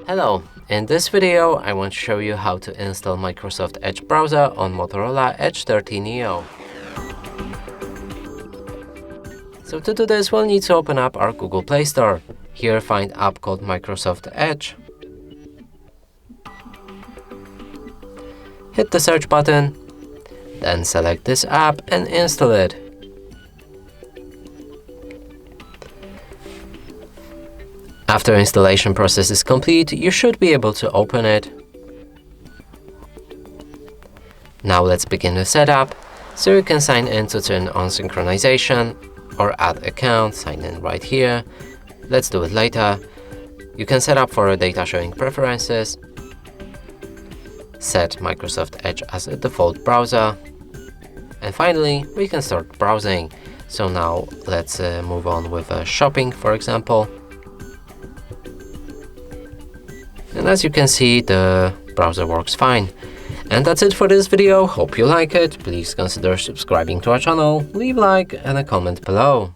Hello, in this video I want to show you how to install Microsoft Edge browser on Motorola Edge 30 Neo. So to do this, we'll need to open up our Google Play Store. Here find app called Microsoft Edge. Hit the search button, then select this app and install it. After installation process is complete, you should be able to open it. Now let's begin the setup. So you can sign in to turn on synchronization or add account, sign in right here. Let's do it later. You can set up for data sharing preferences, set Microsoft Edge as a default browser, and finally we can start browsing. So now let's move on with shopping, for example. And as you can see, the browser works fine. And that's it for this video. Hope you like it. Please consider subscribing to our channel, leave a like and a comment below.